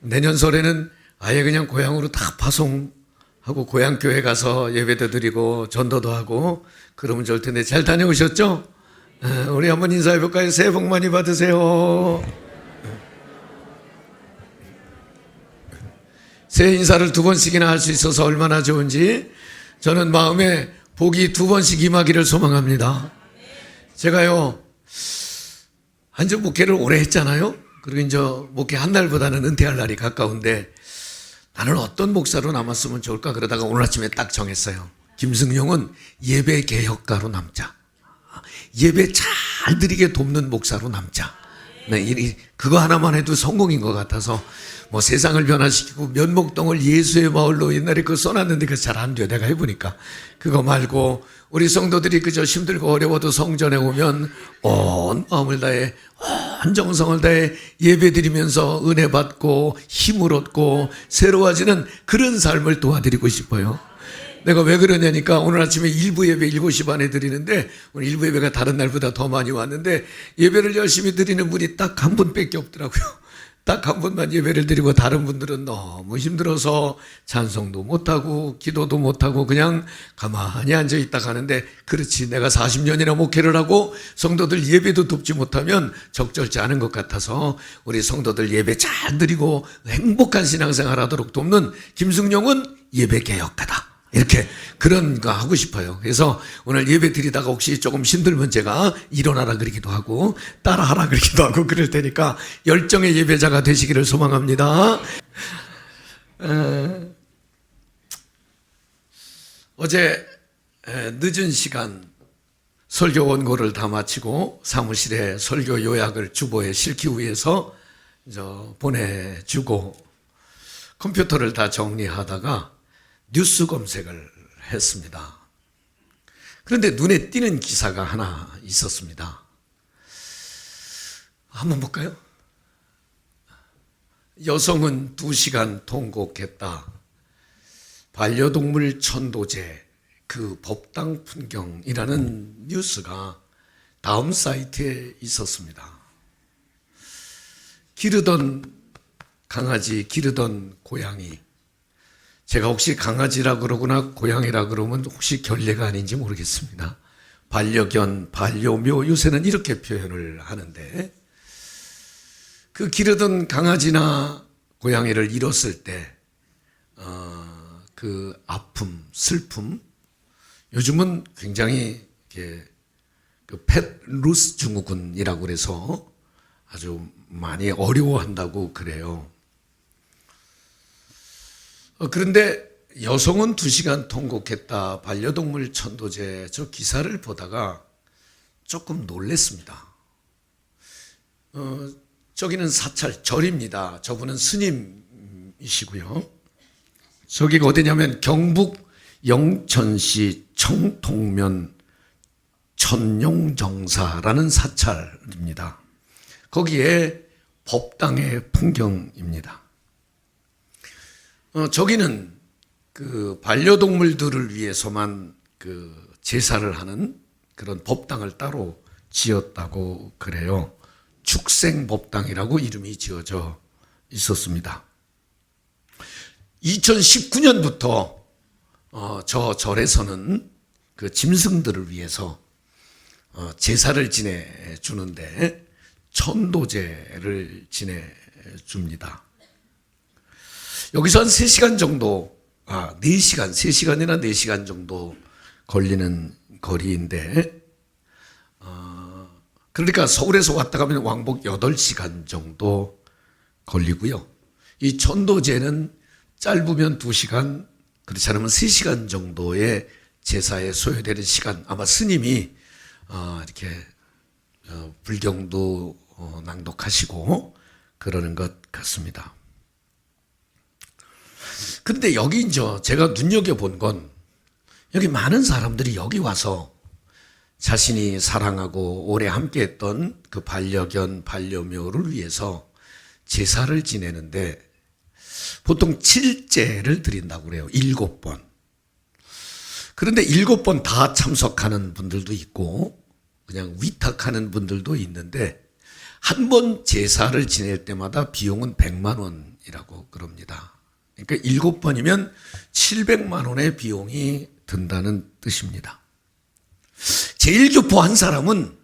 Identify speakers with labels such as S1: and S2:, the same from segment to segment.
S1: 내년 설에는 아예 그냥 고향으로 다 파송하고 고향 교회 가서 예배도 드리고 전도도 하고 그러면 좋을 텐데 잘 다녀오셨죠? 우리 한번 인사해 볼까요? 새해 복 많이 받으세요. 새해 인사를 2번씩이나 할 수 있어서 얼마나 좋은지 저는 마음에 복이 2번씩 임하기를 소망합니다. 제가요, 한주 목회를 오래 했잖아요. 그리고 이제 목회 한 날보다는 은퇴할 날이 가까운데 나는 어떤 목사로 남았으면 좋을까 그러다가 오늘 아침에 딱 정했어요. 김승용은 예배 개혁가로 남자. 예배 잘 드리게 돕는 목사로 남자. 네, 그거 하나만 해도 성공인 것 같아서 뭐 세상을 변화시키고 면목동을 예수의 마을로 옛날에 그거 써놨는데 그거 잘 안 돼요. 내가 해보니까. 그거 말고 우리 성도들이 그저 힘들고 어려워도 성전에 오면 온 마음을 다해 온 정성을 다해 예배 드리면서 은혜 받고 힘을 얻고 새로워지는 그런 삶을 도와드리고 싶어요. 내가 왜 그러냐니까 오늘 아침에 일부 예배 7시 반에 드리는데 오늘 일부 예배가 다른 날보다 더 많이 왔는데 예배를 열심히 드리는 분이 딱 한 분밖에 없더라고요. 딱 한 분만 예배를 드리고 다른 분들은 너무 힘들어서 찬송도 못하고 기도도 못하고 그냥 가만히 앉아있다 가는데 그렇지 내가 40년이나 목회를 하고 성도들 예배도 돕지 못하면 적절치 않은 것 같아서 우리 성도들 예배 잘 드리고 행복한 신앙생활 하도록 돕는 김승용은 예배 개혁가다. 이렇게 그런 거 하고 싶어요. 그래서 오늘 예배 드리다가 혹시 조금 힘들면 제가 일어나라 그러기도 하고 따라하라 그러기도 하고 그럴 테니까 열정의 예배자가 되시기를 소망합니다. 어제 늦은 시간 설교 원고를 다 마치고 사무실에 설교 요약을 주보에 실기 위해서 보내주고 컴퓨터를 다 정리하다가 뉴스 검색을 했습니다. 그런데 눈에 띄는 기사가 하나 있었습니다. 한번 볼까요? 여성은 2시간 통곡했다. 반려동물 천도제 그 법당 풍경이라는 뉴스가 다음 사이트에 있었습니다. 기르던 강아지, 기르던 고양이. 제가 혹시 강아지라 그러거나 고양이라 그러면 혹시 결례가 아닌지 모르겠습니다. 반려견, 반려묘 요새는 이렇게 표현을 하는데 그 기르던 강아지나 고양이를 잃었을 때 그 아픔, 슬픔 요즘은 굉장히 그 펫 루스 증후군이라고 그래서 아주 많이 어려워한다고 그래요. 그런데 여성은 2시간 통곡했다. 반려동물 천도제 저 기사를 보다가 조금 놀랬습니다. 저기는 사찰, 절입니다. 저분은 스님이시고요. 저기가 어디냐면 경북 영천시 청통면 천룡정사라는 사찰입니다. 거기에 법당의 풍경입니다. 저기는 그 반려동물들을 위해서만 그 제사를 하는 그런 법당을 따로 지었다고 그래요. 축생법당이라고 이름이 지어져 있었습니다. 2019년부터 저 절에서는 그 짐승들을 위해서 제사를 지내주는데 천도제를 지내줍니다. 여기서 한 3시간 정도, 4시간, 3시간이나 4시간 정도 걸리는 거리인데, 그러니까 서울에서 왔다 가면 왕복 8시간 정도 걸리고요. 이 천도제는 짧으면 2시간, 그렇지 않으면 3시간 정도의 제사에 소요되는 시간, 아마 스님이 이렇게 불경도 낭독하시고 그러는 것 같습니다. 그런데 여기 이제 제가 눈여겨본 건 여기 많은 사람들이 여기 와서 자신이 사랑하고 오래 함께했던 그 반려견, 반려묘를 위해서 제사를 지내는데 보통 7제를 드린다고 그래요. 7번. 그런데 7번 다 참석하는 분들도 있고 그냥 위탁하는 분들도 있는데 한 번 제사를 지낼 때마다 비용은 100만 원 번이라고 그럽니다. 그러니까 7번이면 700만 원의 비용이 든다는 뜻입니다. 제1교포 한 사람은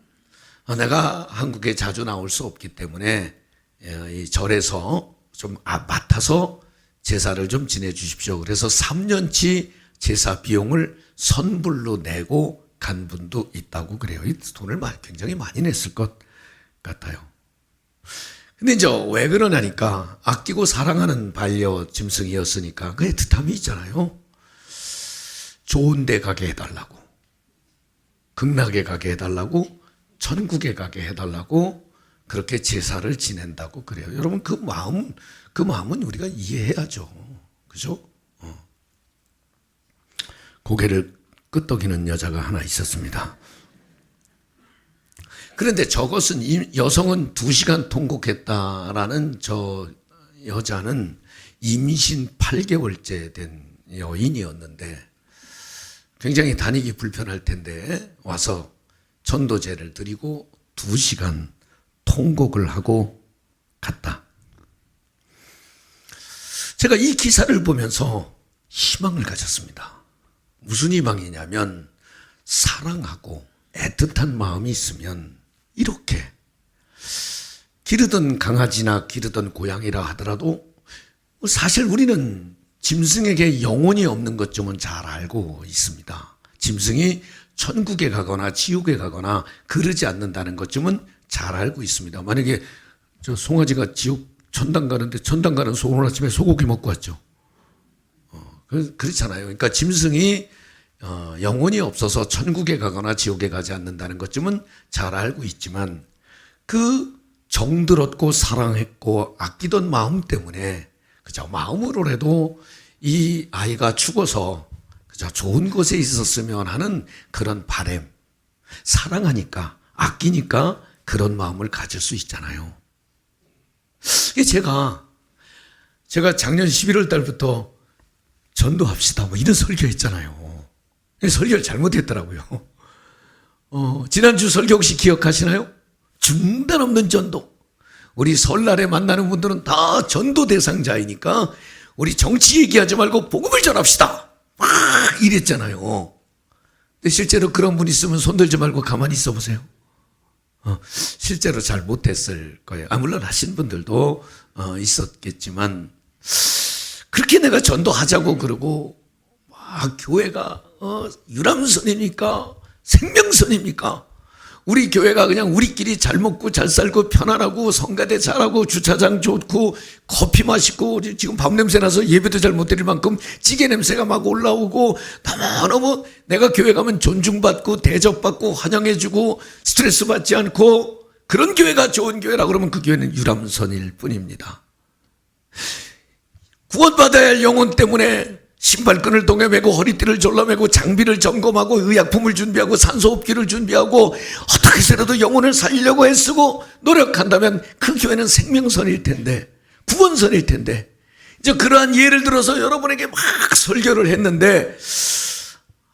S1: 내가 한국에 자주 나올 수 없기 때문에 이 절에서 좀 맡아서 제사를 좀 지내주십시오. 그래서 3년치 제사 비용을 선불로 내고 간 분도 있다고 그래요. 이 돈을 굉장히 많이 냈을 것 같아요. 근데 이제 왜 그러냐니까 아끼고 사랑하는 반려 짐승이었으니까 그 애틋함이 있잖아요. 좋은 데 가게 해달라고, 극락에 가게 해달라고, 천국에 가게 해달라고 그렇게 제사를 지낸다고 그래요. 여러분 그 마음은 우리가 이해해야죠. 그죠? 고개를 끄덕이는 여자가 하나 있었습니다. 그런데 저것은 여성은 2시간 통곡했다라는 저 여자는 임신 8개월째 된 여인이었는데 굉장히 다니기 불편할 텐데 와서 전도제를 드리고 2시간 통곡을 하고 갔다. 제가 이 기사를 보면서 희망을 가졌습니다. 무슨 희망이냐면 사랑하고 애틋한 마음이 있으면 이렇게 기르던 강아지나 기르던 고양이라 하더라도 사실 우리는 짐승에게 영혼이 없는 것쯤은 잘 알고 있습니다. 짐승이 천국에 가거나 지옥에 가거나 그러지 않는다는 것쯤은 잘 알고 있습니다. 만약에 저 송아지가 천당 가는데 천당 가는 소 오늘 아침에 소고기 먹고 왔죠. 그렇잖아요. 그러니까 짐승이 영혼이 없어서 천국에 가거나 지옥에 가지 않는다는 것쯤은 잘 알고 있지만 그 정들었고 사랑했고 아끼던 마음 때문에 그저 마음으로라도 이 아이가 죽어서 그저 좋은 곳에 있었으면 하는 그런 바람, 사랑하니까 아끼니까 그런 마음을 가질 수 있잖아요. 제가 작년 11월 달부터 전도합시다 뭐 이런 설교했잖아요. 설교를 잘못했더라고요. 지난주 설교 혹시 기억하시나요? 중단 없는 전도. 우리 설날에 만나는 분들은 다 전도 대상자이니까 우리 정치 얘기하지 말고 복음을 전합시다. 막 이랬잖아요. 근데 실제로 그런 분 있으면 손들지 말고 가만히 있어 보세요. 실제로 잘 못했을 거예요. 물론 하신 분들도 있었겠지만 그렇게 내가 전도하자고 그러고 교회가 유람선입니까? 생명선입니까? 우리 교회가 그냥 우리끼리 잘 먹고 잘 살고 편안하고 성가대 잘하고 주차장 좋고 커피 맛있고 지금 밥 냄새 나서 예배도 잘 못 드릴 만큼 찌개 냄새가 막 올라오고 너무너무 내가 교회 가면 존중받고 대접받고 환영해주고 스트레스 받지 않고 그런 교회가 좋은 교회라 그러면 그 교회는 유람선일 뿐입니다. 구원받아야 할 영혼 때문에 신발끈을 동여매고 허리띠를 졸라매고 장비를 점검하고 의약품을 준비하고 산소호흡기를 준비하고 어떻게 해서라도 영혼을 살리려고 애쓰고 노력한다면 그 교회는 생명선일 텐데 구원선일 텐데 이제 그러한 예를 들어서 여러분에게 막 설교를 했는데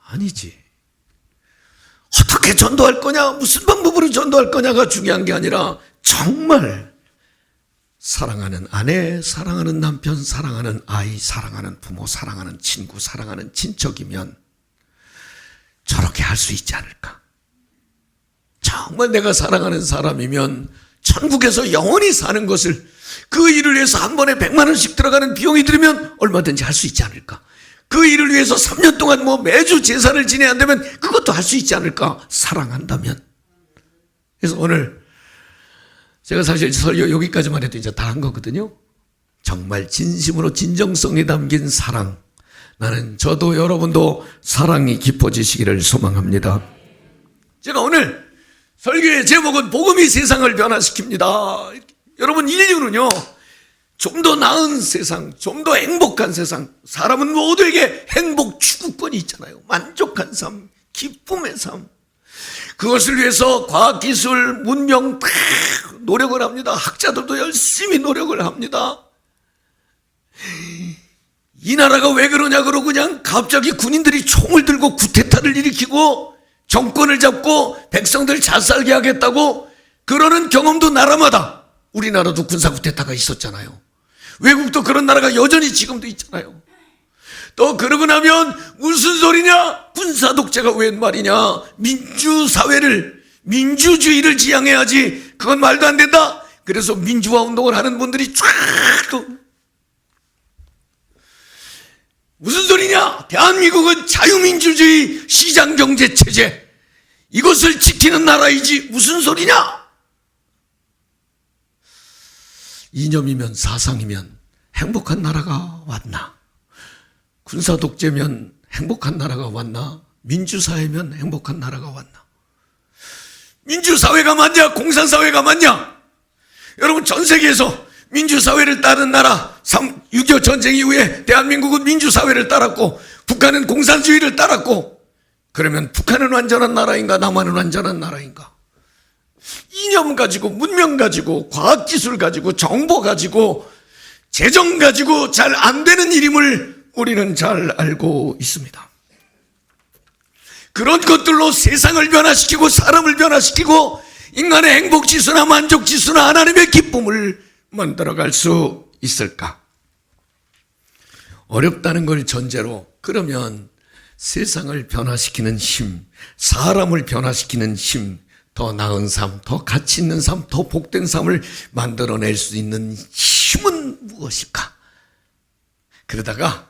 S1: 아니지. 어떻게 전도할 거냐 무슨 방법으로 전도할 거냐가 중요한 게 아니라 정말 사랑하는 아내, 사랑하는 남편, 사랑하는 아이, 사랑하는 부모, 사랑하는 친구, 사랑하는 친척이면 저렇게 할 수 있지 않을까? 정말 내가 사랑하는 사람이면 천국에서 영원히 사는 것을 그 일을 위해서 한 번에 100만 원씩 들어가는 비용이 들으면 얼마든지 할 수 있지 않을까? 그 일을 위해서 3년 동안 매주 제사를 지내야 한다면 그것도 할 수 있지 않을까? 사랑한다면. 그래서 오늘 제가 사실 설교 여기까지만 해도 이제 다 한 거거든요. 정말 진심으로 진정성이 담긴 사랑. 나는 저도 여러분도 사랑이 깊어지시기를 소망합니다. 제가 오늘 설교의 제목은 복음이 세상을 변화시킵니다. 여러분 인류는요. 좀 더 나은 세상, 좀 더 행복한 세상. 사람은 모두에게 행복 추구권이 있잖아요. 만족한 삶, 기쁨의 삶. 그것을 위해서 과학기술, 문명 다 노력을 합니다. 학자들도 열심히 노력을 합니다. 이 나라가 왜 그러냐 그러고 그냥 갑자기 군인들이 총을 들고 쿠데타를 일으키고 정권을 잡고 백성들 잘 살게 하겠다고 그러는 경험도 나라마다 우리나라도 군사 쿠데타가 있었잖아요. 외국도 그런 나라가 여전히 지금도 있잖아요. 또 그러고 나면 무슨 소리냐? 군사 독재가 웬 말이냐? 민주주의를 지향해야지. 그건 말도 안 된다. 그래서 민주화 운동을 하는 분들이 쫙 또 무슨 소리냐? 대한민국은 자유민주주의 시장경제체제 이것을 지키는 나라이지 무슨 소리냐? 이념이면 사상이면 행복한 나라가 왔나? 군사독재면 행복한 나라가 왔나? 민주사회면 행복한 나라가 왔나? 민주사회가 맞냐? 공산사회가 맞냐? 여러분 전 세계에서 민주사회를 따른 나라 6.25 전쟁 이후에 대한민국은 민주사회를 따랐고 북한은 공산주의를 따랐고 그러면 북한은 완전한 나라인가? 남한은 완전한 나라인가? 이념 가지고 문명 가지고 과학기술 가지고 정보 가지고 재정 가지고 잘 안 되는 일임을 우리는 잘 알고 있습니다. 그런 것들로 세상을 변화시키고 사람을 변화시키고 인간의 행복지수나 만족지수나 하나님의 기쁨을 만들어갈 수 있을까? 어렵다는 걸 전제로 그러면 세상을 변화시키는 힘, 사람을 변화시키는 힘, 더 나은 삶, 더 가치 있는 삶, 더 복된 삶을 만들어낼 수 있는 힘은 무엇일까? 그러다가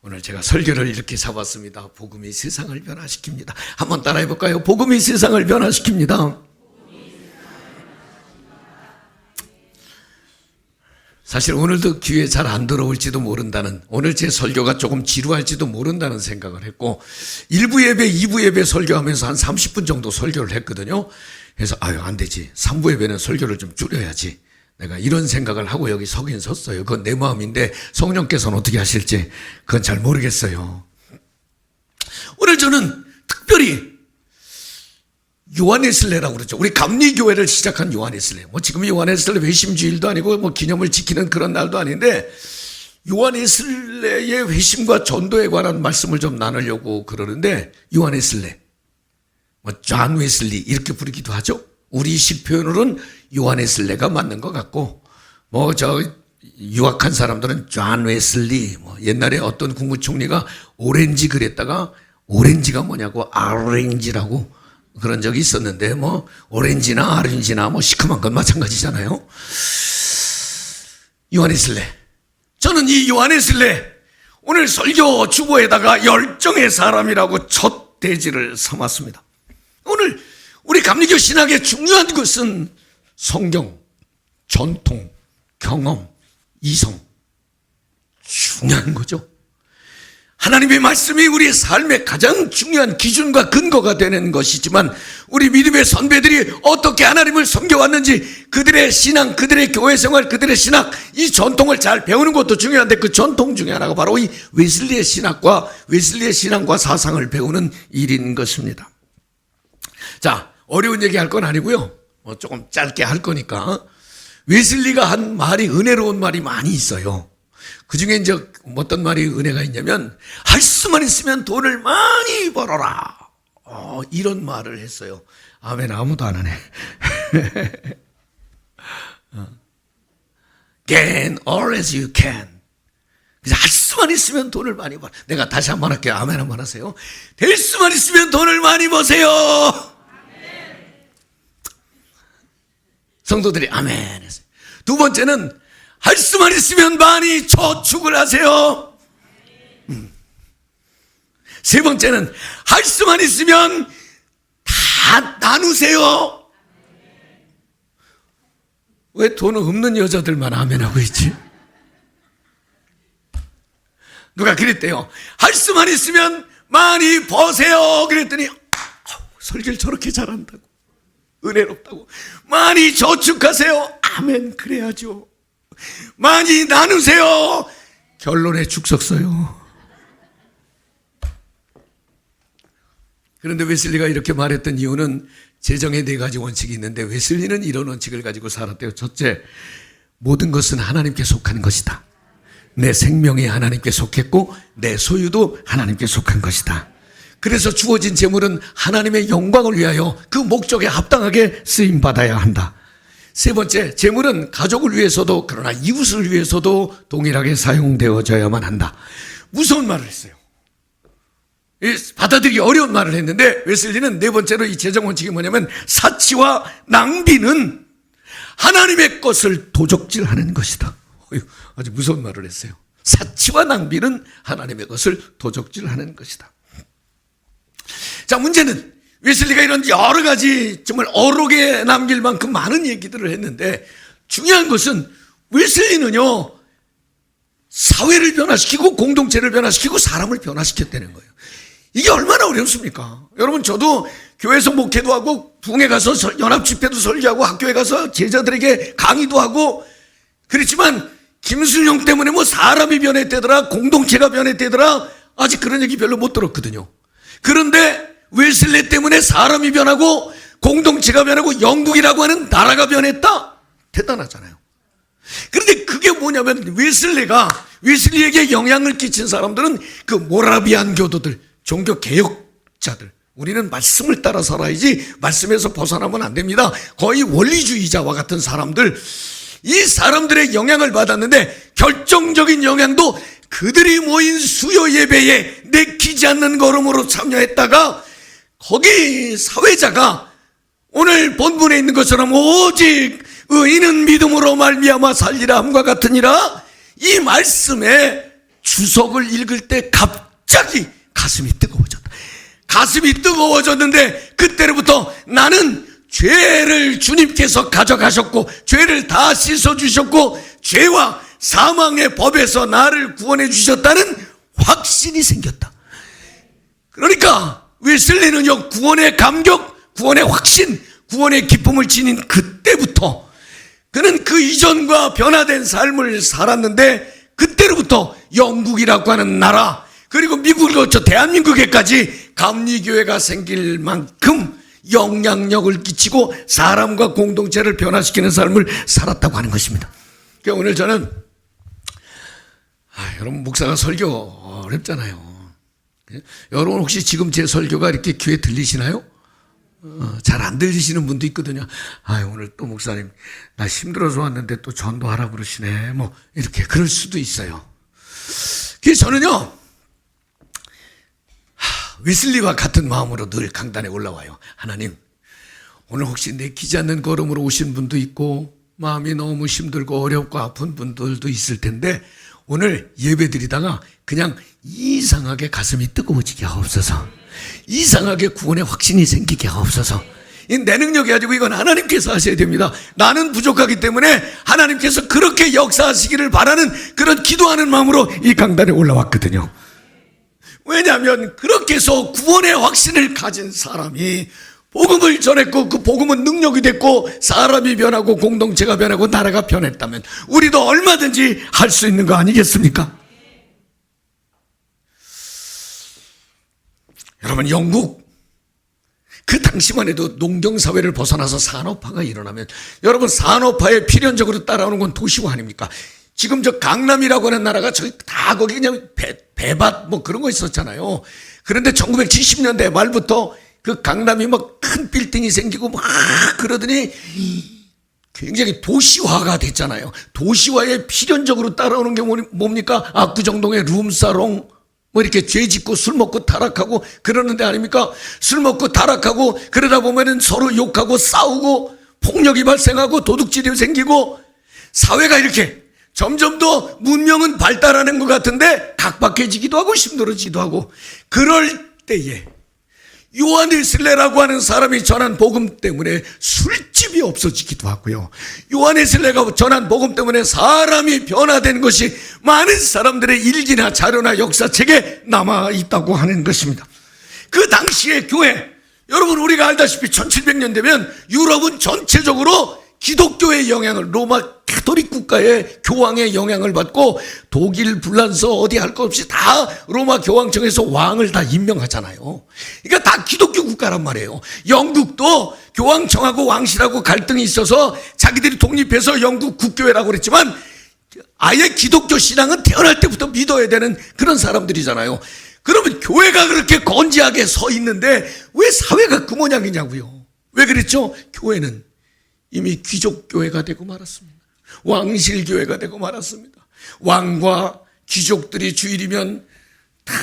S1: 오늘 제가 설교를 이렇게 잡았습니다. 복음이 세상을 변화시킵니다. 한번 따라해 볼까요? 복음이 세상을 변화시킵니다. 사실 오늘도 귀에 잘 안 들어올지도 모른다는, 오늘 제 설교가 조금 지루할지도 모른다는 생각을 했고 1부 예배, 2부 예배 설교하면서 한 30분 정도 설교를 했거든요. 그래서 안 되지. 3부 예배는 설교를 좀 줄여야지. 내가 이런 생각을 하고 여기 서긴 섰어요. 그건 내 마음인데 성령께서는 어떻게 하실지 그건 잘 모르겠어요. 오늘 저는 특별히 요한웨슬레라고 그러죠. 우리 감리교회를 시작한 요한웨슬레. 지금 요한웨슬레 회심주일도 아니고 기념을 지키는 그런 날도 아닌데 요한웨슬레의 회심과 전도에 관한 말씀을 좀 나누려고 그러는데 요한웨슬레, 존 웨슬리 이렇게 부르기도 하죠. 우리식 표현으로는 요한웨슬레가 맞는 것 같고 유학한 사람들은 존 웨슬리, 옛날에 어떤 국무총리가 오렌지 그랬다가 오렌지가 뭐냐고 아렌지라고 그런 적이 있었는데 오렌지나 아렌지나 시큼한 건 마찬가지잖아요. 요한웨슬레. 저는 이 요한웨슬레 오늘 설교 주보에다가 열정의 사람이라고 첫 대지를 삼았습니다. 오늘 우리 감리교 신학의 중요한 것은 성경, 전통, 경험, 이성. 중요한 거죠. 하나님의 말씀이 우리의 삶의 가장 중요한 기준과 근거가 되는 것이지만 우리 믿음의 선배들이 어떻게 하나님을 섬겨왔는지 그들의 신앙, 그들의 교회 생활, 그들의 신학, 이 전통을 잘 배우는 것도 중요한데 그 전통 중에 하나가 바로 이 웨슬리의 신학과 웨슬리의 신앙과 사상을 배우는 일인 것입니다. 자, 어려운 얘기 할 건 아니고요. 조금 짧게 할 거니까. 웨슬리가 한 말이 은혜로운 말이 많이 있어요. 그 중에 이제 어떤 말이 은혜가 있냐면 할 수만 있으면 돈을 많이 벌어라. 이런 말을 했어요. 아멘. 아무도 안 하네. Gain all as you can. 할 수만 있으면 돈을 많이 벌어. 내가 다시 한번 할게요. 아멘 한번 하세요. 될 수만 있으면 돈을 많이 버세요. 성도들이 아멘 했어요. 두 번째는 할 수만 있으면 많이 저축을 하세요. 세 번째는 할 수만 있으면 다 나누세요. 왜 돈 없는 여자들만 아멘하고 있지? 누가 그랬대요. 할 수만 있으면 많이 버세요. 그랬더니 설교를 저렇게 잘한다고, 은혜롭다고. 많이 저축하세요. 아멘. 그래야죠. 많이 나누세요. 결론에 죽석 써요. 그런데 웨슬리가 이렇게 말했던 이유는 재정의 4가지 원칙이 있는데 웨슬리는 이런 원칙을 가지고 살았대요. 첫째, 모든 것은 하나님께 속한 것이다. 내 생명이 하나님께 속했고 내 소유도 하나님께 속한 것이다. 그래서 주어진 재물은 하나님의 영광을 위하여 그 목적에 합당하게 쓰임받아야 한다. 세 번째, 재물은 가족을 위해서도 그러나 이웃을 위해서도 동일하게 사용되어져야만 한다. 무서운 말을 했어요. 받아들이기 어려운 말을 했는데 웨슬리는 네 번째로 이 재정 원칙이 뭐냐면 사치와 낭비는 하나님의 것을 도적질하는 것이다. 아주 무서운 말을 했어요. 사치와 낭비는 하나님의 것을 도적질하는 것이다. 자, 문제는 웨슬리가 이런 여러 가지 정말 어록에 남길 만큼 많은 얘기들을 했는데 중요한 것은 웨슬리는요, 사회를 변화시키고 공동체를 변화시키고 사람을 변화시켰다는 거예요. 이게 얼마나 어렵습니까? 여러분, 저도 교회에서 목회도 하고 부흥회 가서 연합집회도 설교하고 학교에 가서 제자들에게 강의도 하고 그랬지만 김순영 때문에 뭐 사람이 변했대더라, 공동체가 변했대더라, 아직 그런 얘기 별로 못 들었거든요. 그런데 웨슬리 때문에 사람이 변하고 공동체가 변하고 영국이라고 하는 나라가 변했다? 대단하잖아요. 그런데 그게 뭐냐면 웨슬리에게 영향을 끼친 사람들은 그 모라비안 교도들, 종교 개혁자들, 우리는 말씀을 따라 살아야지 말씀에서 벗어나면 안 됩니다. 거의 원리주의자와 같은 사람들, 이 사람들의 영향을 받았는데 결정적인 영향도 그들이 모인 수요 예배에 내키지 않는 걸음으로 참여했다가 거기 사회자가 오늘 본문에 있는 것처럼 오직 의인은 믿음으로 말미암아 살리라 함과 같으니라, 이 말씀에 주석을 읽을 때 갑자기 가슴이 뜨거워졌다. 가슴이 뜨거워졌는데 그때로부터 나는 죄를 주님께서 가져가셨고 죄를 다 씻어주셨고 죄와 사망의 법에서 나를 구원해 주셨다는 확신이 생겼다. 그러니까 웨슬리는요, 구원의 감격, 구원의 확신, 구원의 기쁨을 지닌 그때부터 그는 그 이전과 변화된 삶을 살았는데 그때로부터 영국이라고 하는 나라, 그리고 미국을 거쳐 대한민국에까지 감리교회가 생길 만큼 영향력을 끼치고 사람과 공동체를 변화시키는 삶을 살았다고 하는 것입니다. 그러니까 오늘 저는 여러분, 목사가 설교 어렵잖아요. 여러분 혹시 지금 제 설교가 이렇게 귀에 들리시나요? 잘 안 들리시는 분도 있거든요. 오늘 또 목사님 나 힘들어서 왔는데 또 전도하라 그러시네, 뭐 이렇게 그럴 수도 있어요. 그래서 저는요, 웨슬리와 같은 마음으로 늘 강단에 올라와요. 하나님, 오늘 혹시 내키지 않는 걸음으로 오신 분도 있고 마음이 너무 힘들고 어렵고 아픈 분들도 있을 텐데 오늘 예배 드리다가 그냥 이상하게 가슴이 뜨거워지게 하옵소서. 이상하게 구원의 확신이 생기게 하옵소서. 내 능력이 가지고 이건 하나님께서 하셔야 됩니다. 나는 부족하기 때문에 하나님께서 그렇게 역사하시기를 바라는 그런 기도하는 마음으로 이 강단에 올라왔거든요. 왜냐하면 그렇게 해서 구원의 확신을 가진 사람이 복음을 전했고 그 복음은 능력이 됐고 사람이 변하고 공동체가 변하고 나라가 변했다면 우리도 얼마든지 할 수 있는 거 아니겠습니까? 여러분, 영국 그 당시만 해도 농경사회를 벗어나서 산업화가 일어나면 여러분, 산업화에 필연적으로 따라오는 건 도시화 아닙니까? 지금 저 강남이라고 하는 나라가 저기 다 거기 그냥 배밭 뭐 그런 거 있었잖아요. 그런데 1970년대 말부터 그 강남이 막 큰 빌딩이 생기고 막 그러더니 굉장히 도시화가 됐잖아요. 도시화에 필연적으로 따라오는 게 뭡니까? 압구정동의 룸사롱, 뭐 이렇게 죄 짓고 술 먹고 타락하고 그러는데 아닙니까? 술 먹고 타락하고 그러다 보면은 서로 욕하고 싸우고 폭력이 발생하고 도둑질이 생기고 사회가 이렇게 점점 더 문명은 발달하는 것 같은데 각박해지기도 하고 힘들어지기도 하고, 그럴 때에 요한 웨슬레라고 하는 사람이 전한 복음 때문에 술집이 없어지기도 하고요. 요한 웨슬레가 전한 복음 때문에 사람이 변화된 것이 많은 사람들의 일기나 자료나 역사책에 남아있다고 하는 것입니다. 그 당시의 교회, 여러분 우리가 알다시피 1700년 되면 유럽은 전체적으로 기독교의 영향을, 로마 가톨릭 국가의 교황의 영향을 받고 독일, 불란서 어디 할 것 없이 다 로마 교황청에서 왕을 다 임명하잖아요. 그러니까 다 기독교 국가란 말이에요. 영국도 교황청하고 왕실하고 갈등이 있어서 자기들이 독립해서 영국 국교회라고 그랬지만 아예 기독교 신앙은 태어날 때부터 믿어야 되는 그런 사람들이잖아요. 그러면 교회가 그렇게 건재하게 서 있는데 왜 사회가 그 모양이냐고요. 왜 그랬죠? 교회는 이미 귀족교회가 되고 말았습니다. 왕실교회가 되고 말았습니다. 왕과 귀족들이 주일이면 다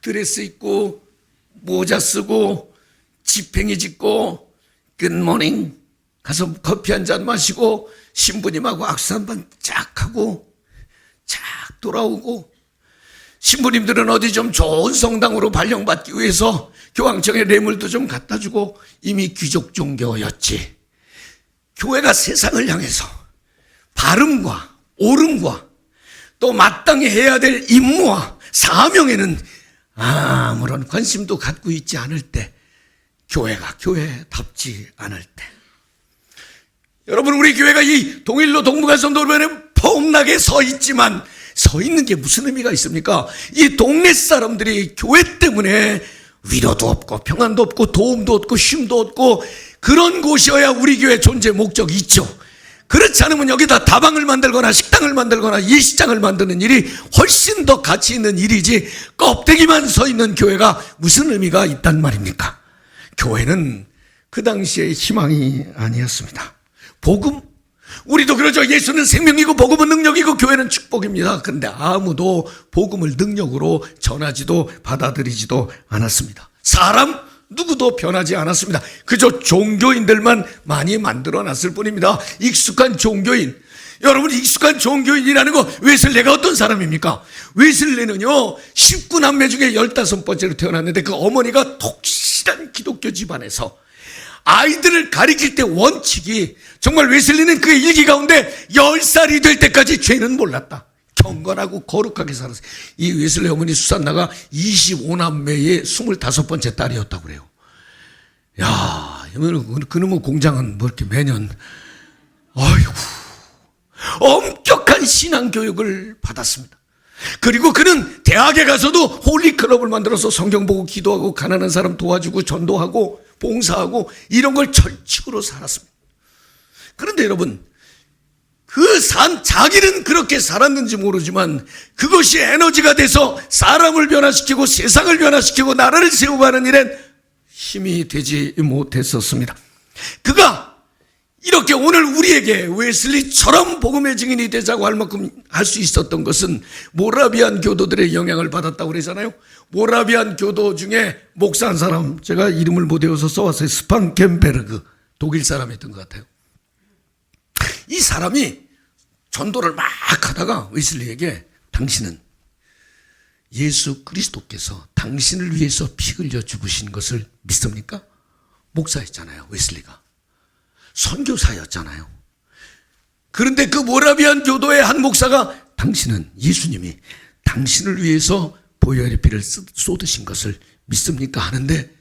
S1: 드레스 입고 모자 쓰고 지팽이 짚고 굿모닝 가서 커피 한 잔 마시고 신부님하고 악수 한 번 쫙 하고 쫙 돌아오고, 신부님들은 어디 좀 좋은 성당으로 발령받기 위해서 교황청에 뇌물도 좀 갖다 주고 이미 귀족 종교였지. 교회가 세상을 향해서 바름과 옳음과 또 마땅히 해야 될 임무와 사명에는 아무런 관심도 갖고 있지 않을 때, 교회가 교회답지 않을 때, 여러분, 우리 교회가 이 동일로 동북아선도로변에 폭락에 서 있지만 서 있는 게 무슨 의미가 있습니까? 이 동네 사람들이 교회 때문에 위로도 없고 평안도 없고 도움도 없고 쉼도 없고 그런 곳이어야 우리 교회 존재 목적이 있죠. 그렇지 않으면 여기다 다방을 만들거나 식당을 만들거나 예식장을 만드는 일이 훨씬 더 가치 있는 일이지, 껍데기만 서 있는 교회가 무슨 의미가 있단 말입니까? 교회는 그 당시에 희망이 아니었습니다. 복음? 우리도 그러죠. 예수는 생명이고 복음은 능력이고 교회는 축복입니다. 그런데 아무도 복음을 능력으로 전하지도 받아들이지도 않았습니다. 사람 누구도 변하지 않았습니다. 그저 종교인들만 많이 만들어놨을 뿐입니다. 익숙한 종교인. 여러분, 익숙한 종교인이라는 거, 웨슬레가 어떤 사람입니까? 웨슬레는요 19남매 중에 15번째로 태어났는데 그 어머니가 독실한 기독교 집안에서 아이들을 가리킬 때 원칙이, 정말 웨슬리는 그 일기 가운데 10살이 될 때까지 죄는 몰랐다. 경건하고 거룩하게 살았어요. 이 웨슬리 어머니 수산나가 25남매의 25번째 딸이었다고 그래요. 야, 그놈의 공장은 뭐 이렇게 매년, 아이고, 엄격한 신앙교육을 받았습니다. 그리고 그는 대학에 가서도 홀리클럽을 만들어서 성경 보고 기도하고 가난한 사람 도와주고 전도하고 봉사하고 이런 걸 철칙으로 살았습니다. 그런데 여러분, 자기는 그렇게 살았는지 모르지만 그것이 에너지가 돼서 사람을 변화시키고 세상을 변화시키고 나라를 세우고하는 일엔 힘이 되지 못했었습니다. 그가 이렇게 오늘 우리에게 웨슬리처럼 복음의 증인이 되자고 할 만큼 할 수 있었던 것은 모라비안 교도들의 영향을 받았다고 그러잖아요. 모라비안 교도 중에 목사 한 사람, 제가 이름을 못 외워서 써왔어요. 스판켄베르그, 독일 사람이었던 것 같아요. 이 사람이 전도를 막 하다가 웨슬리에게, 당신은 예수 그리스도께서 당신을 위해서 피 흘려 죽으신 것을 믿습니까? 목사였잖아요, 웨슬리가. 선교사였잖아요. 그런데 그 모라비안 교도의 한 목사가, 당신은 예수님이 당신을 위해서 보혈의 피를 쏟으신 것을 믿습니까? 하는데,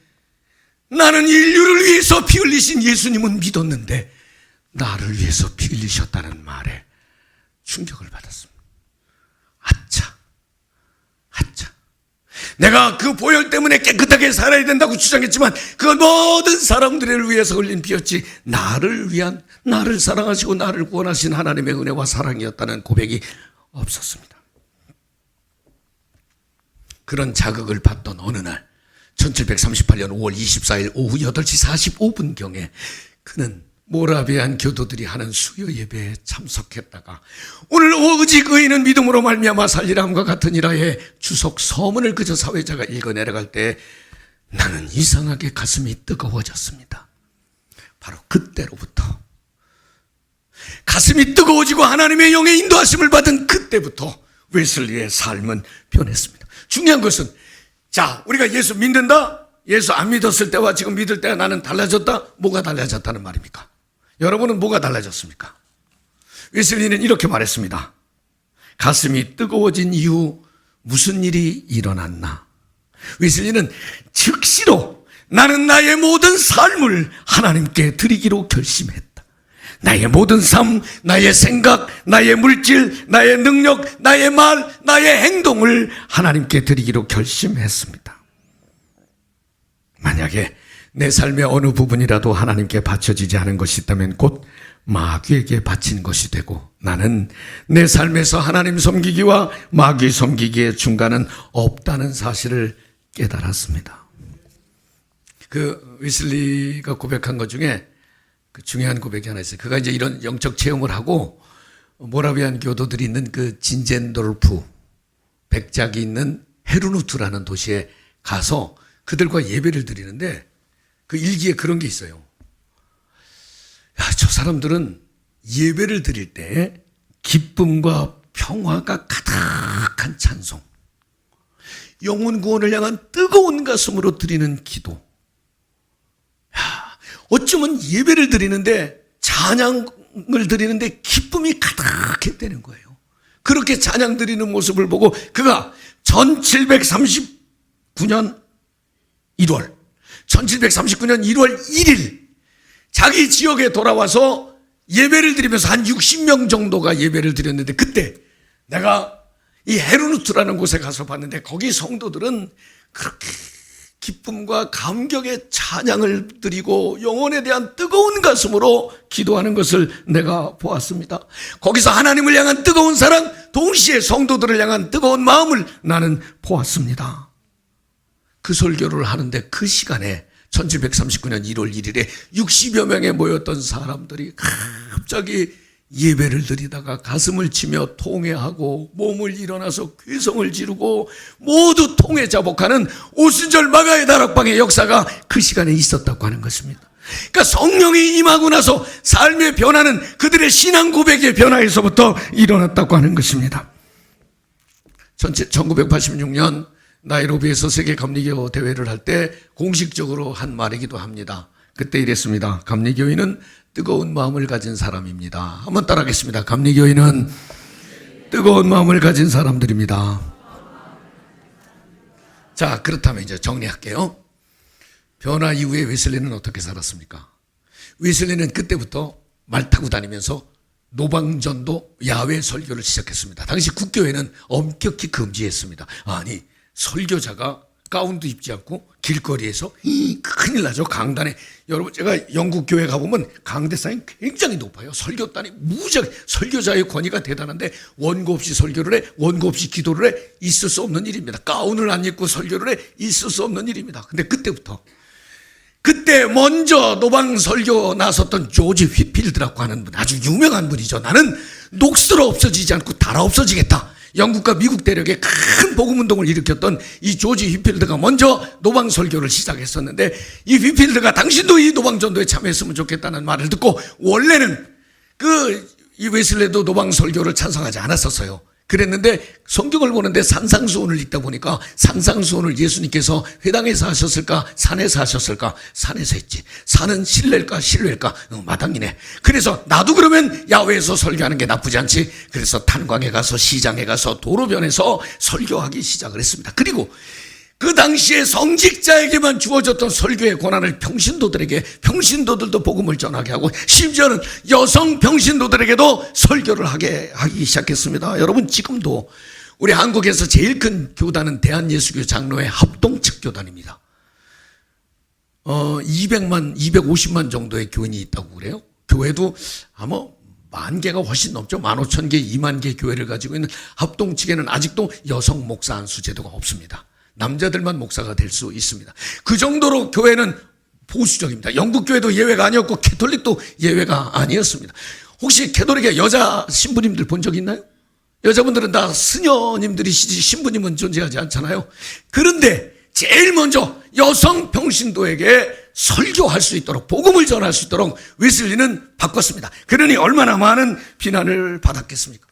S1: 나는 인류를 위해서 피 흘리신 예수님은 믿었는데 나를 위해서 피 흘리셨다는 말에 충격을 받았습니다. 아차. 내가 그 보혈 때문에 깨끗하게 살아야 된다고 주장했지만 그 모든 사람들을 위해서 흘린 피였지, 나를 위한, 나를 사랑하시고 나를 구원하신 하나님의 은혜와 사랑이었다는 고백이 없었습니다. 그런 자극을 받던 어느 날 1738년 5월 24일 오후 8시 45분경에 그는 모라비안 교도들이 하는 수요 예배에 참석했다가 오늘 오직 의인은 믿음으로 말미암아 살리라함과 같은 이라의 주석 서문을 그저 사회자가 읽어 내려갈 때 나는 이상하게 가슴이 뜨거워졌습니다. 바로 그때로부터 가슴이 뜨거워지고 하나님의 영의 인도하심을 받은 그때부터 웨슬리의 삶은 변했습니다. 중요한 것은, 자, 우리가 예수 믿는다? 예수 안 믿었을 때와 지금 믿을 때가 나는 달라졌다? 뭐가 달라졌다는 말입니까? 여러분은 뭐가 달라졌습니까? 웨슬리는 이렇게 말했습니다. 가슴이 뜨거워진 이후 무슨 일이 일어났나? 웨슬리는 즉시로 나는 나의 모든 삶을 하나님께 드리기로 결심했다. 나의 모든 삶, 나의 생각, 나의 물질, 나의 능력, 나의 말, 나의 행동을 하나님께 드리기로 결심했습니다. 만약에 내 삶의 어느 부분이라도 하나님께 바쳐지지 않은 것이 있다면 곧 마귀에게 바친 것이 되고, 나는 내 삶에서 하나님 섬기기와 마귀 섬기기의 중간은 없다는 사실을 깨달았습니다. 그 웨슬리가 고백한 것 중에 그 중요한 고백이 하나 있어요. 그가 이제 이런 영적 체험을 하고 모라비안 교도들이 있는 그 진젠도르프 백작이 있는 헤르누트라는 도시에 가서 그들과 예배를 드리는데 그 일기에 그런 게 있어요. 야, 저 사람들은 예배를 드릴 때 기쁨과 평화가 가득한 찬송, 영혼 구원을 향한 뜨거운 가슴으로 드리는 기도. 야, 어쩌면 예배를 드리는데, 찬양을 드리는데 기쁨이 가득했다는 거예요. 그렇게 찬양 드리는 모습을 보고 그가 1739년 1월 1일 자기 지역에 돌아와서 예배를 드리면서 한 60명 정도가 예배를 드렸는데, 그때 내가 이 헤르누트라는 곳에 가서 봤는데 거기 성도들은 그렇게 기쁨과 감격의 찬양을 드리고 영혼에 대한 뜨거운 가슴으로 기도하는 것을 내가 보았습니다. 거기서 하나님을 향한 뜨거운 사랑, 동시에 성도들을 향한 뜨거운 마음을 나는 보았습니다. 그 설교를 하는데 그 시간에 1739년 1월 1일에 60여 명에 모였던 사람들이 갑자기 예배를 드리다가 가슴을 치며 통회하고 몸을 일어나서 괴성을 지르고 모두 통회 자복하는 오순절 마가의 다락방의 역사가 그 시간에 있었다고 하는 것입니다. 그러니까 성령이 임하고 나서 삶의 변화는 그들의 신앙 고백의 변화에서부터 일어났다고 하는 것입니다. 1986년 나이로비에서 세계 감리교 대회를 할 때 공식적으로 한 말이기도 합니다. 그때 이랬습니다. 감리교인은 뜨거운 마음을 가진 사람입니다. 한번 따라하겠습니다. 감리교인은 뜨거운 마음을 가진 사람들입니다. 자, 그렇다면 이제 정리할게요. 변화 이후에 웨슬리는 어떻게 살았습니까? 웨슬리는 그때부터 말 타고 다니면서 노방전도 야외 설교를 시작했습니다. 당시 국교회는 엄격히 금지했습니다. 아니, 설교자가 가운도 입지 않고 길거리에서 큰일 나죠. 강단에. 여러분, 제가 영국 교회 가보면 강대상이 굉장히 높아요. 설교단이 무지하게, 설교자의 권위가 대단한데 원고 없이 설교를 해, 원고 없이 기도를 해, 있을 수 없는 일입니다. 가운을 안 입고 설교를 해, 있을 수 없는 일입니다. 근데 그때 먼저 노방 설교 나섰던 조지 휘필드라고 하는 분, 아주 유명한 분이죠. 나는 녹슬어 없어지지 않고 달아 없어지겠다. 영국과 미국 대륙에 큰 복음운동을 일으켰던 이 조지 휘필드가 먼저 노방 설교를 시작했었는데, 이 휘필드가 당신도 이 노방 전도에 참여했으면 좋겠다는 말을 듣고, 원래는 이 웨슬레도 노방 설교를 찬성하지 않았었어요. 그랬는데 성경을 보는데 산상수훈을 읽다 보니까 산상수훈을 예수님께서 회당에서 하셨을까 산에서 하셨을까? 산에서 했지. 산은 실내일까 실외일까? 마당이네. 그래서 나도 그러면 야외에서 설교하는 게 나쁘지 않지. 그래서 탄광에 가서 시장에 가서 도로변에서 설교하기 시작을 했습니다. 그리고 그 당시에 성직자에게만 주어졌던 설교의 권한을 평신도들도 복음을 전하게 하고, 심지어는 여성 평신도들에게도 설교를 하기 시작했습니다. 여러분, 지금도 우리 한국에서 제일 큰 교단은 대한예수교 장로회 합동측교단입니다. 250만 정도의 교인이 있다고 그래요. 교회도 아마 10,000개가 훨씬 넘죠. 15,000개, 20,000개 교회를 가지고 있는 합동측에는 아직도 여성 목사 안수 제도가 없습니다. 남자들만 목사가 될 수 있습니다. 그 정도로 교회는 보수적입니다. 영국 교회도 예외가 아니었고 캐톨릭도 예외가 아니었습니다. 혹시 캐톨릭의 여자 신부님들 본 적 있나요? 여자분들은 다 스녀님들이시지 신부님은 존재하지 않잖아요. 그런데 제일 먼저 여성 평신도에게 설교할 수 있도록, 복음을 전할 수 있도록 웨슬리는 바꿨습니다. 그러니 얼마나 많은 비난을 받았겠습니까?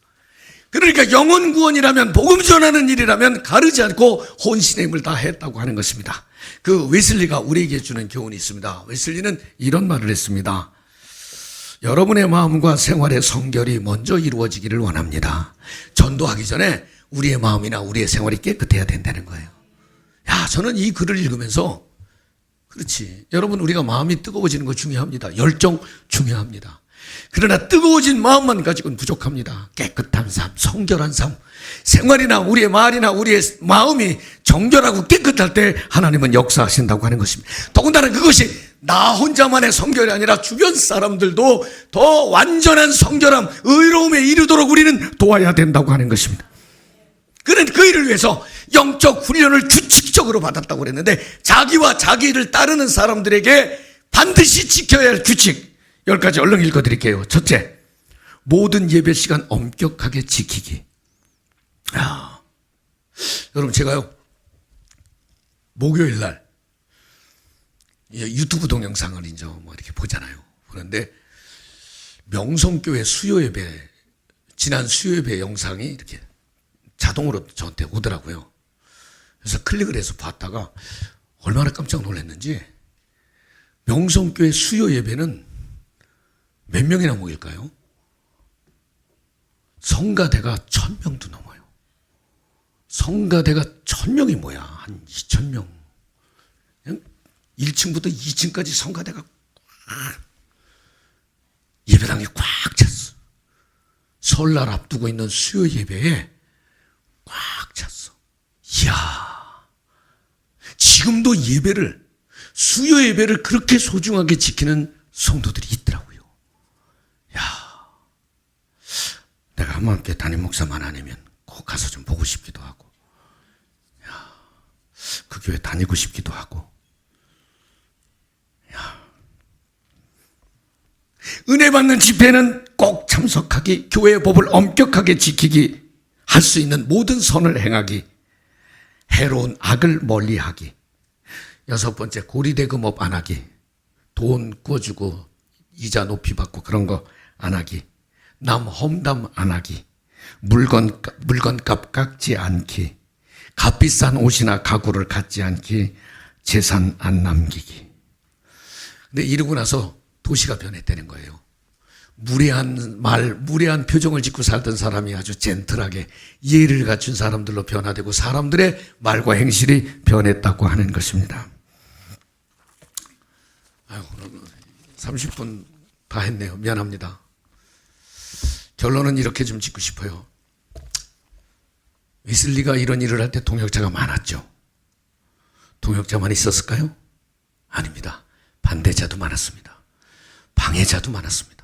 S1: 그러니까 영혼 구원이라면, 복음 전하는 일이라면 가르지 않고 혼신의 힘을 다했다고 하는 것입니다. 그 웨슬리가 우리에게 주는 교훈이 있습니다. 웨슬리는 이런 말을 했습니다. 여러분의 마음과 생활의 성결이 먼저 이루어지기를 원합니다. 전도하기 전에 우리의 마음이나 우리의 생활이 깨끗해야 된다는 거예요. 야, 저는 이 글을 읽으면서, 그렇지, 여러분, 우리가 마음이 뜨거워지는 거 중요합니다. 열정 중요합니다. 그러나 뜨거워진 마음만 가지고는 부족합니다. 깨끗한 삶, 성결한 삶, 생활이나 우리의 말이나 우리의 마음이 정결하고 깨끗할 때 하나님은 역사하신다고 하는 것입니다. 더군다나 그것이 나 혼자만의 성결이 아니라 주변 사람들도 더 완전한 성결함, 의로움에 이르도록 우리는 도와야 된다고 하는 것입니다. 그는 그 일을 위해서 영적 훈련을 규칙적으로 받았다고 그랬는데, 자기와 자기를 따르는 사람들에게 반드시 지켜야 할 규칙, 10가지 얼른 읽어드릴게요. 첫째, 모든 예배 시간 엄격하게 지키기. 여러분, 제가요, 목요일 날 유튜브 동영상을 이제 뭐 이렇게 보잖아요. 그런데 명성교회 수요예배, 지난 수요예배 영상이 이렇게 자동으로 저한테 오더라고요. 그래서 클릭을 해서 봤다가 얼마나 깜짝 놀랐는지, 명성교회 수요예배는 몇 명이나 모일까요? 성가대가 1000명도 넘어요. 성가대가 1000명이 뭐야? 한 2000명. 1층부터 2층까지 성가대가 예배당이 꽉 찼어. 설날 앞두고 있는 수요 예배에 꽉 찼어. 이야, 지금도 수요 예배를 그렇게 소중하게 지키는 성도들이 있더라고요. 야, 내가 한번께 담임 목사만 아니면 꼭 가서 좀 보고 싶기도 하고, 야, 그 교회 다니고 싶기도 하고. 은혜 받는 집회는 꼭 참석하기, 교회의 법을 엄격하게 지키기, 할 수 있는 모든 선을 행하기, 해로운 악을 멀리하기. 6번째, 고리대금업 안 하기. 돈 꿔주고 이자 높이 받고 그런 거 안 하기. 남 험담 안 하기. 물건값 깎지 않기. 값비싼 옷이나 가구를 갖지 않기. 재산 안 남기기. 근데 이러고 나서 도시가 변했다는 거예요. 무례한 표정을 짓고 살던 사람이 아주 젠틀하게 예의를 갖춘 사람들로 변화되고 사람들의 말과 행실이 변했다고 하는 것입니다. 아유, 30분 다 했네요. 미안합니다. 결론은 이렇게 좀 짓고 싶어요. 웨슬리가 이런 일을 할 때 동역자가 많았죠. 동역자만 있었을까요? 아닙니다. 반대자도 많았습니다. 방해자도 많았습니다.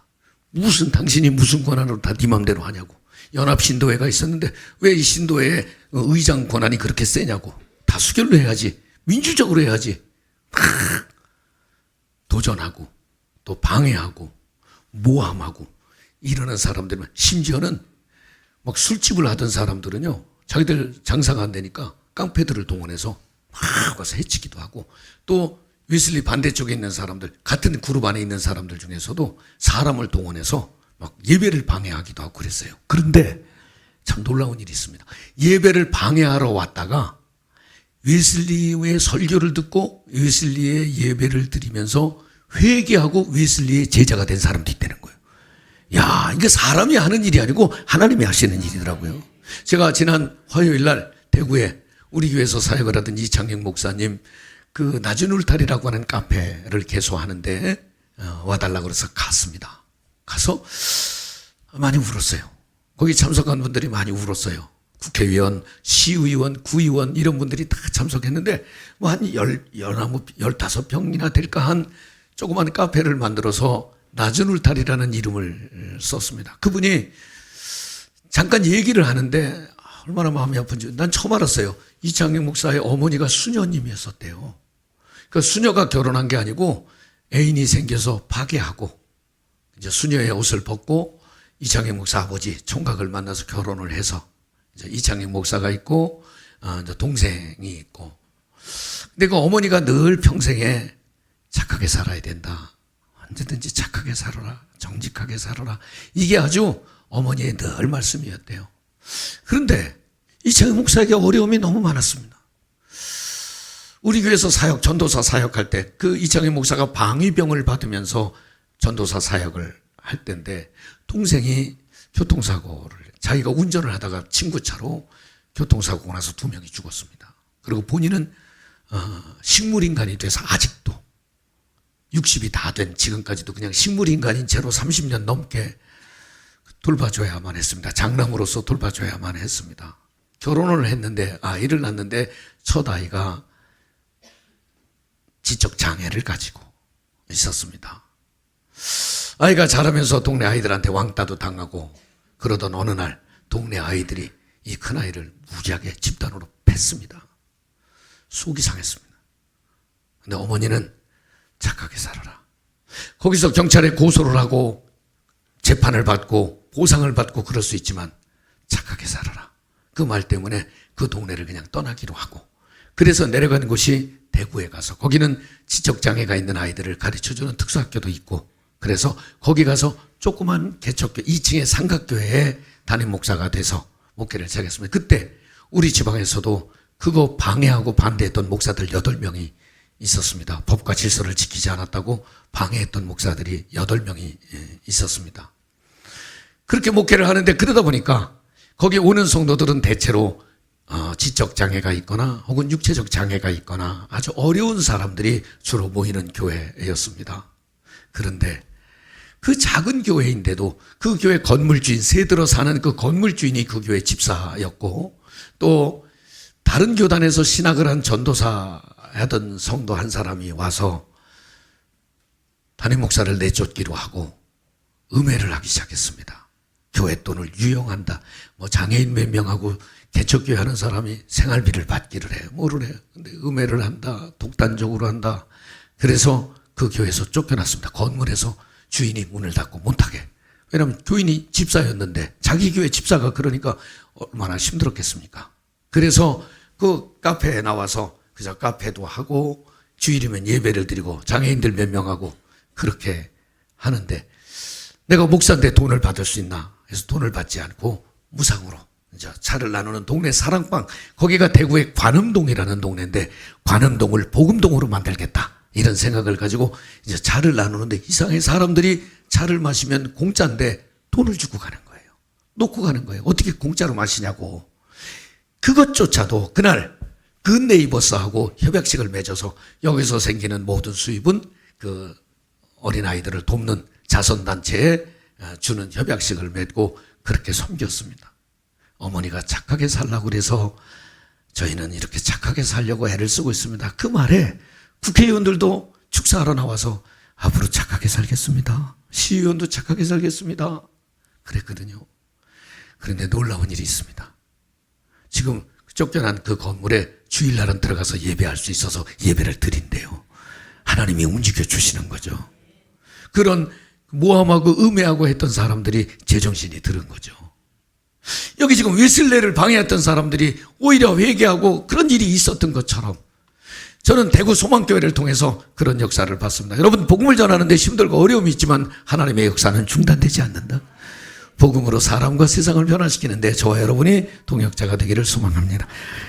S1: 당신이 무슨 권한으로 다 네 맘대로 하냐고. 연합신도회가 있었는데 왜 이 신도회의 의장 권한이 그렇게 세냐고. 다수결로 해야지. 민주적으로 해야지. 도전하고 또 방해하고 모함하고 이러는 사람들은, 심지어는 막 술집을 하던 사람들은요, 자기들 장사가 안 되니까 깡패들을 동원해서 막 와서 해치기도 하고, 또 웨슬리 반대쪽에 있는 사람들, 같은 그룹 안에 있는 사람들 중에서도 사람을 동원해서 막 예배를 방해하기도 하고 그랬어요. 그런데 참 놀라운 일이 있습니다. 예배를 방해하러 왔다가 웨슬리의 설교를 듣고 웨슬리의 예배를 드리면서 회개하고 웨슬리의 제자가 된 사람도 있다는 거예요. 야, 이게 사람이 하는 일이 아니고 하나님이 하시는 일이더라고요. 제가 지난 화요일 날 대구에 우리 교회에서 사역을 하던 이창영 목사님 그 낮은 울타리라고 하는 카페를 개소하는데 와달라고 그래서 갔습니다. 가서 많이 울었어요. 거기 참석한 분들이 많이 울었어요. 국회의원, 시의원, 구의원 이런 분들이 다 참석했는데 뭐 한 15평이나 될까 한 조그만 카페를 만들어서 낮은 울타리라는 이름을 썼습니다. 그분이 잠깐 얘기를 하는데 얼마나 마음이 아픈지 난 처음 알았어요. 이창영 목사의 어머니가 수녀님이었었대요. 그 수녀가 결혼한 게 아니고 애인이 생겨서 파괴하고 이제 수녀의 옷을 벗고 이창영 목사 아버지 총각을 만나서 결혼을 해서 이제 이창영 목사가 있고 이제 동생이 있고. 근데 그 어머니가 늘 평생에 착하게 살아야 된다. 언제든지 착하게 살아라. 정직하게 살아라. 이게 아주 어머니의 늘 말씀이었대요. 그런데 이창영 목사에게 어려움이 너무 많았습니다. 우리 교회에서 전도사 사역할 때 그 이창영 목사가 방위병을 받으면서 전도사 사역을 할 때인데 동생이 교통사고를 자기가 운전을 하다가 친구차로 교통사고가 나서 2명이 죽었습니다. 그리고 본인은 식물인간이 돼서 아직도 60이 다 된 지금까지도 그냥 식물인간인 채로 30년 넘게 돌봐줘야만 했습니다. 장남으로서 돌봐줘야만 했습니다. 결혼을 했는데 아이를 낳는데 첫 아이가 지적 장애를 가지고 있었습니다. 아이가 자라면서 동네 아이들한테 왕따도 당하고 그러던 어느 날 동네 아이들이 이 큰아이를 무지하게 집단으로 팼습니다. 속이 상했습니다. 근데 어머니는 착하게 살아라. 거기서 경찰에 고소를 하고 재판을 받고 보상을 받고 그럴 수 있지만 착하게 살아라. 그 말 때문에 그 동네를 그냥 떠나기로 하고, 그래서 내려간 곳이 대구에 가서, 거기는 지적장애가 있는 아이들을 가르쳐주는 특수학교도 있고, 그래서 거기 가서 조그만 개척교 2층의 삼각교회에 담임 목사가 돼서 목회를 시작했습니다. 그때 우리 지방에서도 그거 방해하고 반대했던 목사들 8명이 있었습니다. 법과 질서를 지키지 않았다고 방해했던 목사들이 8명이 있었습니다. 그렇게 목회를 하는데, 그러다 보니까 거기 오는 성도들은 대체로 지적장애가 있거나 혹은 육체적 장애가 있거나 아주 어려운 사람들이 주로 모이는 교회였습니다. 그런데 그 작은 교회인데도 그 교회 건물주인, 새들어 사는 그 건물주인이 그 교회 집사였고, 또 다른 교단에서 신학을 한 전도사 하던 성도 한 사람이 와서 담임 목사를 내쫓기로 하고 음해를 하기 시작했습니다. 교회 돈을 유용한다. 뭐 장애인 몇 명하고 개척교회 하는 사람이 생활비를 받기를 해. 뭐를 해. 근데 음해를 한다. 독단적으로 한다. 그래서 그 교회에서 쫓겨났습니다. 건물에서 주인이 문을 닫고 못하게. 왜냐하면 교인이 집사였는데 자기 교회 집사가 그러니까 얼마나 힘들었겠습니까? 그래서 그 카페에 나와서 그저 카페도 하고 주일이면 예배를 드리고 장애인들 몇 명하고 그렇게 하는데, 내가 목사인데 돈을 받을 수 있나 해서 돈을 받지 않고 무상으로 이제 차를 나누는 동네 사랑방, 거기가 대구의 관음동이라는 동네인데 관음동을 복음동으로 만들겠다 이런 생각을 가지고 이제 차를 나누는데, 이상하게 사람들이 차를 마시면 공짜인데 돈을 주고 가는 거예요. 놓고 가는 거예요. 어떻게 공짜로 마시냐고. 그것조차도 그날 그 네이버스하고 협약식을 맺어서 여기서 생기는 모든 수입은 그 어린아이들을 돕는 자선단체에 주는 협약식을 맺고 그렇게 섬겼습니다. 어머니가 착하게 살라고 그래서 저희는 이렇게 착하게 살려고 애를 쓰고 있습니다. 그 말에 국회의원들도 축사하러 나와서 앞으로 착하게 살겠습니다. 시의원도 착하게 살겠습니다. 그랬거든요. 그런데 놀라운 일이 있습니다. 지금 쫓겨난 그 건물에 주일날은 들어가서 예배할 수 있어서 예배를 드린대요. 하나님이 움직여 주시는 거죠. 그런 모함하고 음해하고 했던 사람들이 제정신이 들은 거죠. 여기 지금 웨슬레를 방해했던 사람들이 오히려 회개하고 그런 일이 있었던 것처럼 저는 대구 소망교회를 통해서 그런 역사를 봤습니다. 여러분, 복음을 전하는데 힘들고 어려움이 있지만 하나님의 역사는 중단되지 않는다. 복음으로 사람과 세상을 변화시키는데 저와 여러분이 동역자가 되기를 소망합니다.